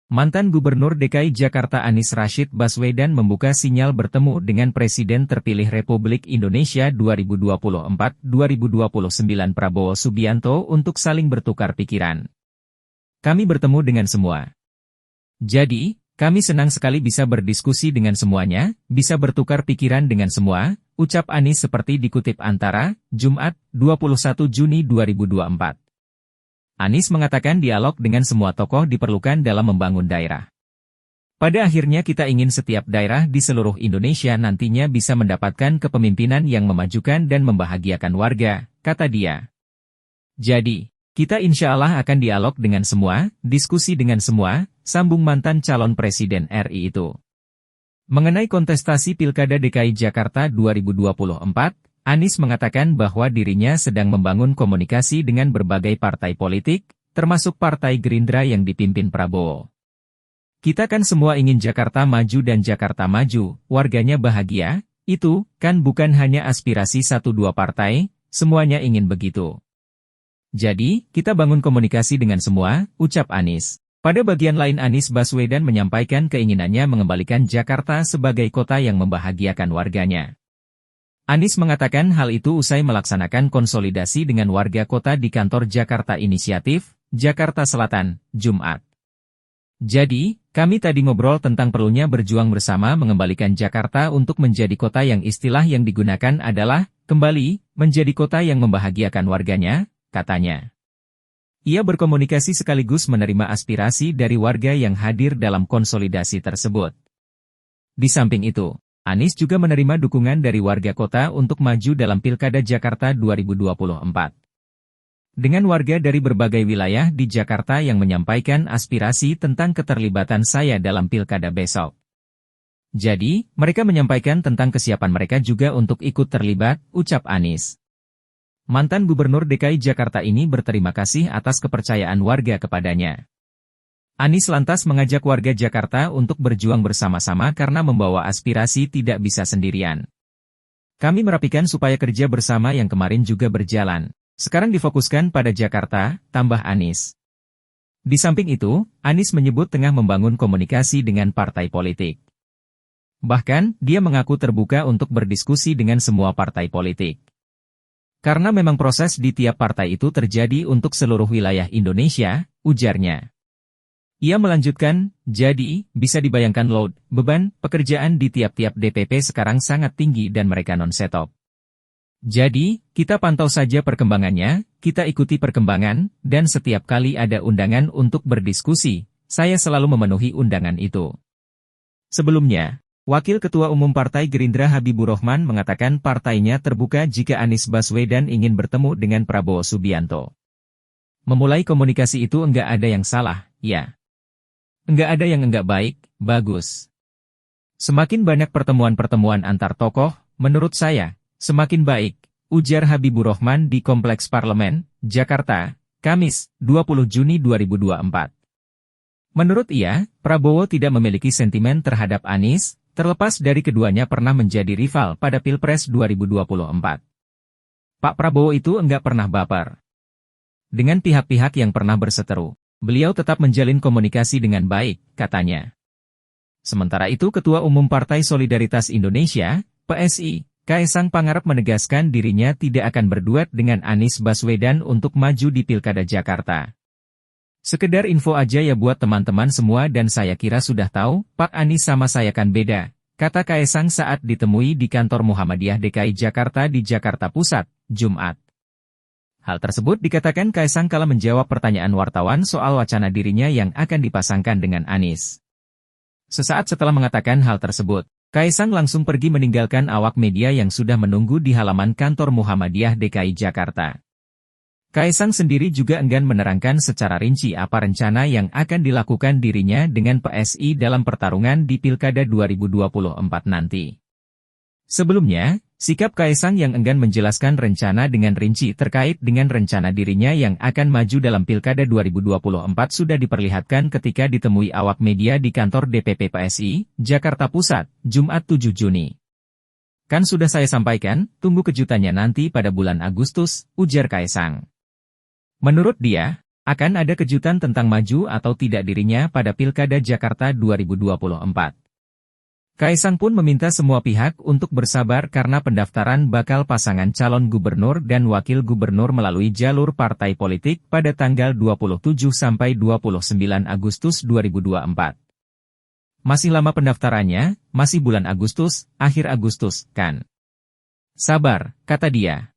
Mantan Gubernur DKI Jakarta Anies Rashid Baswedan membuka sinyal bertemu dengan Presiden terpilih Republik Indonesia 2024-2029 Prabowo Subianto untuk saling bertukar pikiran. Kami bertemu dengan semua. Jadi, kami senang sekali bisa berdiskusi dengan semuanya, bisa bertukar pikiran dengan semua, ucap Anies seperti dikutip Antara, Jumat, 21 Juni 2024. Anies mengatakan dialog dengan semua tokoh diperlukan dalam membangun daerah. Pada akhirnya kita ingin setiap daerah di seluruh Indonesia nantinya bisa mendapatkan kepemimpinan yang memajukan dan membahagiakan warga, kata dia. Jadi, kita insya Allah akan dialog dengan semua, diskusi dengan semua, sambung mantan calon Presiden RI itu. Mengenai kontestasi Pilkada DKI Jakarta 2024, Anies mengatakan bahwa dirinya sedang membangun komunikasi dengan berbagai partai politik, termasuk Partai Gerindra yang dipimpin Prabowo. Kita kan semua ingin Jakarta maju dan Jakarta maju, warganya bahagia, itu kan bukan hanya aspirasi 1-2 partai, semuanya ingin begitu. Jadi, kita bangun komunikasi dengan semua, ucap Anies. Pada bagian lain Anies Baswedan menyampaikan keinginannya mengembalikan Jakarta sebagai kota yang membahagiakan warganya. Anies mengatakan hal itu usai melaksanakan konsolidasi dengan warga kota di kantor Jakarta Inisiatif, Jakarta Selatan, Jumat. Jadi, kami tadi ngobrol tentang perlunya berjuang bersama mengembalikan Jakarta untuk menjadi kota yang istilah yang digunakan adalah, kembali, menjadi kota yang membahagiakan warganya, katanya. Ia berkomunikasi sekaligus menerima aspirasi dari warga yang hadir dalam konsolidasi tersebut. Di samping itu, Anies juga menerima dukungan dari warga kota untuk maju dalam Pilkada Jakarta 2024. Dengan warga dari berbagai wilayah di Jakarta yang menyampaikan aspirasi tentang keterlibatan saya dalam Pilkada besok. Jadi, mereka menyampaikan tentang kesiapan mereka juga untuk ikut terlibat, ucap Anies. Mantan Gubernur DKI Jakarta ini berterima kasih atas kepercayaan warga kepadanya. Anies lantas mengajak warga Jakarta untuk berjuang bersama-sama karena membawa aspirasi tidak bisa sendirian. Kami merapikan supaya kerja bersama yang kemarin juga berjalan. Sekarang difokuskan pada Jakarta, tambah Anies. Di samping itu, Anies menyebut tengah membangun komunikasi dengan partai politik. Bahkan, dia mengaku terbuka untuk berdiskusi dengan semua partai politik. Karena memang proses di tiap partai itu terjadi untuk seluruh wilayah Indonesia, ujarnya. Ia melanjutkan, jadi, bisa dibayangkan load, beban, pekerjaan di tiap-tiap DPP sekarang sangat tinggi dan mereka non-stop. Jadi, kita pantau saja perkembangannya, kita ikuti perkembangan, dan setiap kali ada undangan untuk berdiskusi, saya selalu memenuhi undangan itu. Sebelumnya, Wakil Ketua Umum Partai Gerindra Habibur Rahman mengatakan partainya terbuka jika Anies Baswedan ingin bertemu dengan Prabowo Subianto. Memulai komunikasi itu enggak ada yang salah, ya. Enggak ada yang enggak baik, bagus. Semakin banyak pertemuan-pertemuan antar tokoh, menurut saya, semakin baik, ujar Habibur Rahman di Kompleks Parlemen, Jakarta, Kamis, 20 Juni 2024. Menurut ia, Prabowo tidak memiliki sentimen terhadap Anies, terlepas dari keduanya pernah menjadi rival pada Pilpres 2024. Pak Prabowo itu enggak pernah baper dengan pihak-pihak yang pernah berseteru. Beliau tetap menjalin komunikasi dengan baik, katanya. Sementara itu Ketua Umum Partai Solidaritas Indonesia, PSI, Kaesang Pangarep menegaskan dirinya tidak akan berduet dengan Anies Baswedan untuk maju di Pilkada Jakarta. Sekedar info aja ya buat teman-teman semua dan saya kira sudah tahu, Pak Anies sama saya kan beda, kata Kaesang saat ditemui di kantor Muhammadiyah DKI Jakarta di Jakarta Pusat, Jumat. Hal tersebut dikatakan Kaesang kala menjawab pertanyaan wartawan soal wacana dirinya yang akan dipasangkan dengan Anies. Sesaat setelah mengatakan hal tersebut, Kaesang langsung pergi meninggalkan awak media yang sudah menunggu di halaman kantor Muhammadiyah DKI Jakarta. Kaesang sendiri juga enggan menerangkan secara rinci apa rencana yang akan dilakukan dirinya dengan PSI dalam pertarungan di Pilkada 2024 nanti. Sebelumnya, sikap Kaesang yang enggan menjelaskan rencana dengan rinci terkait dengan rencana dirinya yang akan maju dalam Pilkada 2024 sudah diperlihatkan ketika ditemui awak media di kantor DPP PSI, Jakarta Pusat, Jumat 7 Juni. Kan sudah saya sampaikan, tunggu kejutannya nanti pada bulan Agustus, ujar Kaesang. Menurut dia, Akan ada kejutan tentang maju atau tidak dirinya pada Pilkada Jakarta 2024. Kaisang pun meminta semua pihak untuk bersabar karena pendaftaran bakal pasangan calon gubernur dan wakil gubernur melalui jalur partai politik pada tanggal 27 sampai 29 Agustus 2024. Masih lama pendaftarannya, masih bulan Agustus, akhir Agustus, kan? Sabar, kata dia.